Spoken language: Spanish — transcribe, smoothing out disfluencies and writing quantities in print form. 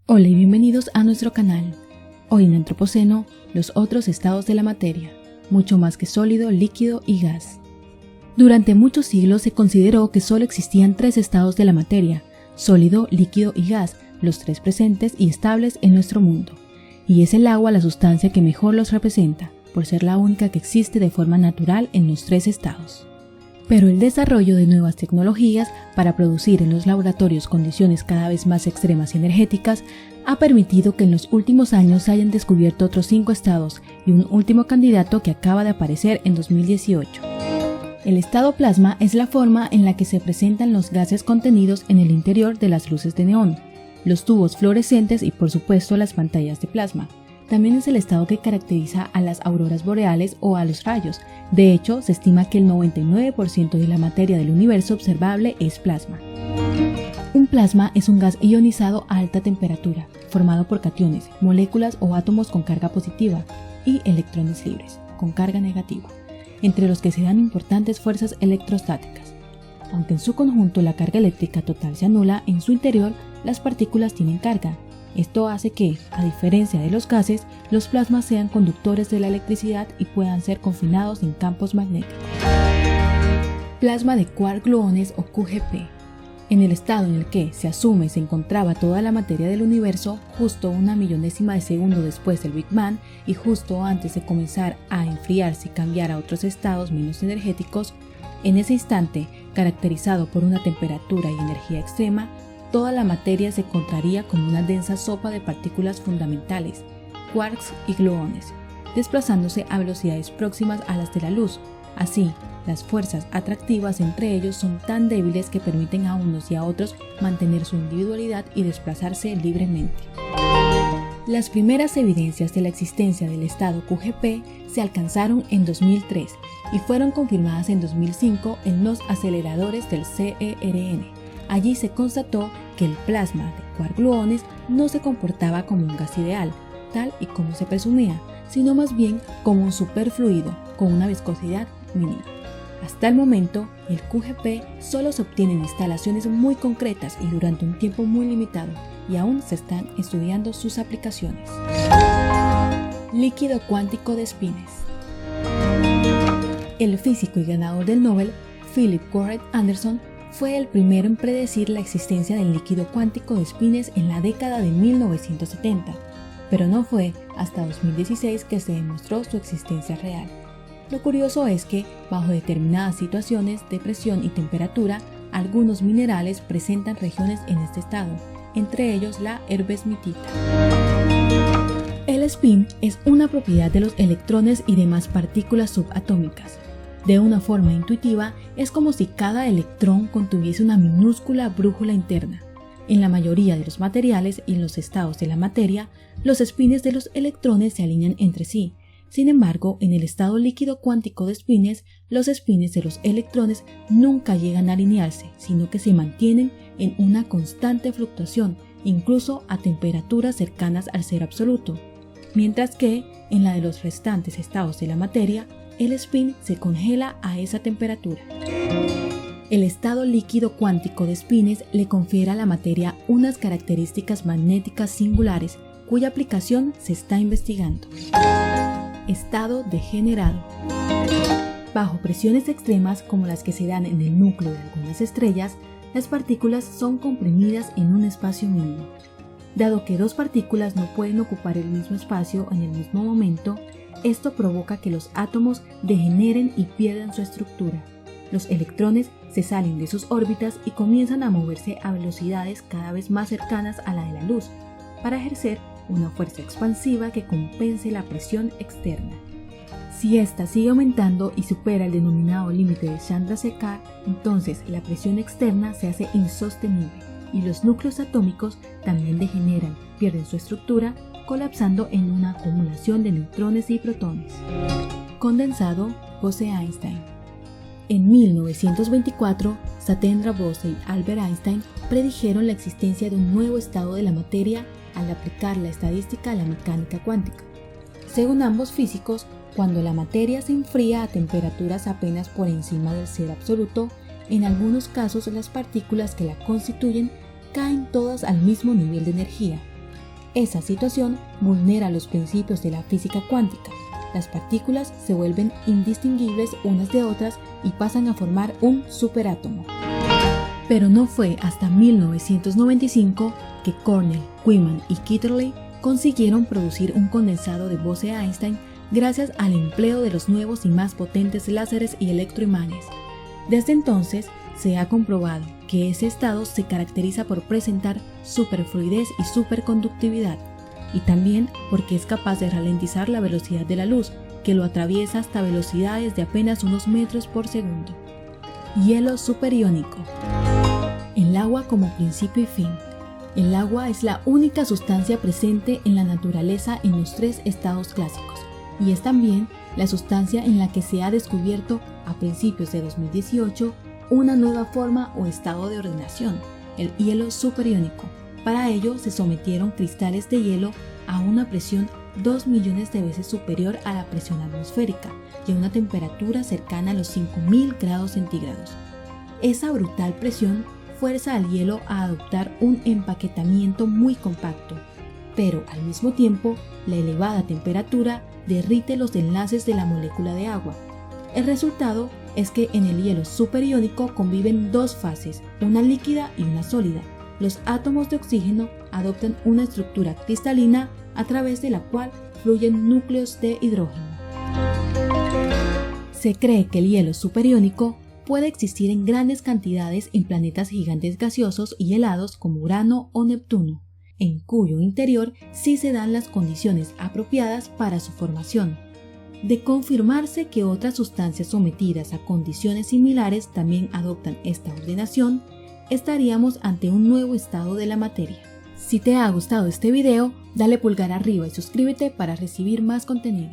Hola y bienvenidos a nuestro canal. Hoy en Antropoceno, los otros estados de la materia, mucho más que sólido, líquido y gas. Durante muchos siglos se consideró que solo existían tres estados de la materia, sólido, líquido y gas, los tres presentes y estables en nuestro mundo. Y es el agua la sustancia que mejor los representa, por ser la única que existe de forma natural en los tres estados. Pero el desarrollo de nuevas tecnologías para producir en los laboratorios condiciones cada vez más extremas y energéticas ha permitido que en los últimos años se hayan descubierto otros 5 estados y un último candidato que acaba de aparecer en 2018. El estado plasma es la forma en la que se presentan los gases contenidos en el interior de las luces de neón, los tubos fluorescentes y por supuesto las pantallas de plasma. También es el estado que caracteriza a las auroras boreales o a los rayos. De hecho, se estima que el 99% de la materia del universo observable es plasma. Un plasma es un gas ionizado a alta temperatura, formado por cationes, moléculas o átomos con carga positiva, y electrones libres, con carga negativa, entre los que se dan importantes fuerzas electrostáticas. Aunque en su conjunto la carga eléctrica total se anula, en su interior las partículas tienen carga. Esto hace que, a diferencia de los gases, los plasmas sean conductores de la electricidad y puedan ser confinados en campos magnéticos. Plasma de quark-gluones o QGP. En el estado en el que se asume se encontraba toda la materia del universo, justo una millonésima de segundo después del Big Bang y justo antes de comenzar a enfriarse y cambiar a otros estados menos energéticos, en ese instante, caracterizado por una temperatura y energía extrema, toda la materia se encontraría como una densa sopa de partículas fundamentales, quarks y gluones, desplazándose a velocidades próximas a las de la luz. Así, las fuerzas atractivas entre ellos son tan débiles que permiten a unos y a otros mantener su individualidad y desplazarse libremente. Las primeras evidencias de la existencia del estado QGP se alcanzaron en 2003 y fueron confirmadas en 2005 en los aceleradores del CERN. Allí se constató que el plasma de quark-gluones no se comportaba como un gas ideal, tal y como se presumía, sino más bien como un superfluido con una viscosidad mínima. Hasta el momento, el QGP solo se obtiene en instalaciones muy concretas y durante un tiempo muy limitado, y aún se están estudiando sus aplicaciones. Líquido cuántico de espines. El físico y ganador del Nobel, Philip Worrell Anderson, fue el primero en predecir la existencia del líquido cuántico de espines en la década de 1970, pero no fue hasta 2016 que se demostró su existencia real. Lo curioso es que, bajo determinadas situaciones de presión y temperatura, algunos minerales presentan regiones en este estado, entre ellos la herbesmitita. El spin es una propiedad de los electrones y demás partículas subatómicas. De una forma intuitiva, es como si cada electrón contuviese una minúscula brújula interna. En la mayoría de los materiales y en los estados de la materia, los espines de los electrones se alinean entre sí. Sin embargo, en el estado líquido cuántico de espines, los espines de los electrones nunca llegan a alinearse, sino que se mantienen en una constante fluctuación, incluso a temperaturas cercanas al cero absoluto. Mientras que, en la de los restantes estados de la materia, el spin se congela a esa temperatura. El estado líquido cuántico de espines le confiere a la materia unas características magnéticas singulares cuya aplicación se está investigando. Estado degenerado. Bajo presiones extremas como las que se dan en el núcleo de algunas estrellas, las partículas son comprimidas en un espacio mínimo. Dado que dos partículas no pueden ocupar el mismo espacio en el mismo momento, esto provoca que los átomos degeneren y pierdan su estructura. Los electrones se salen de sus órbitas y comienzan a moverse a velocidades cada vez más cercanas a la de la luz, para ejercer una fuerza expansiva que compense la presión externa. Si ésta sigue aumentando y supera el denominado límite de Chandrasekhar, entonces la presión externa se hace insostenible y los núcleos atómicos también degeneran, pierden su estructura, colapsando en una acumulación de neutrones y protones. Condensado, Bose-Einstein. En 1924, Satendra Bose y Albert Einstein predijeron la existencia de un nuevo estado de la materia al aplicar la estadística a la mecánica cuántica. Según ambos físicos, cuando la materia se enfría a temperaturas apenas por encima del cero absoluto, en algunos casos las partículas que la constituyen caen todas al mismo nivel de energía, Esa situación vulnera los principios de la física cuántica. Las partículas se vuelven indistinguibles unas de otras y pasan a formar un superátomo. Pero no fue hasta 1995 que Cornell, Queeman y Kitterley consiguieron producir un condensado de Bose-Einstein gracias al empleo de los nuevos y más potentes láseres y electroimanes. Desde entonces, se ha comprobado que ese estado se caracteriza por presentar superfluidez y superconductividad, y también porque es capaz de ralentizar la velocidad de la luz, que lo atraviesa hasta velocidades de apenas unos metros por segundo. Hielo superiónico. El agua como principio y fin. El agua es la única sustancia presente en la naturaleza en los tres estados clásicos, y es también la sustancia en la que se ha descubierto a principios de 2018 una nueva forma o estado de ordenación, el hielo superiónico. Para ello se sometieron cristales de hielo a una presión 2 millones de veces superior a la presión atmosférica y a una temperatura cercana a los 5000 grados centígrados. Esa brutal presión fuerza al hielo a adoptar un empaquetamiento muy compacto, pero al mismo tiempo la elevada temperatura derrite los enlaces de la molécula de agua. El resultado es que en el hielo superiónico conviven dos fases, una líquida y una sólida. Los átomos de oxígeno adoptan una estructura cristalina a través de la cual fluyen núcleos de hidrógeno. Se cree que el hielo superiónico puede existir en grandes cantidades en planetas gigantes gaseosos y helados como Urano o Neptuno, en cuyo interior sí se dan las condiciones apropiadas para su formación. De confirmarse que otras sustancias sometidas a condiciones similares también adoptan esta ordenación, estaríamos ante un nuevo estado de la materia. Si te ha gustado este video, dale pulgar arriba y suscríbete para recibir más contenido.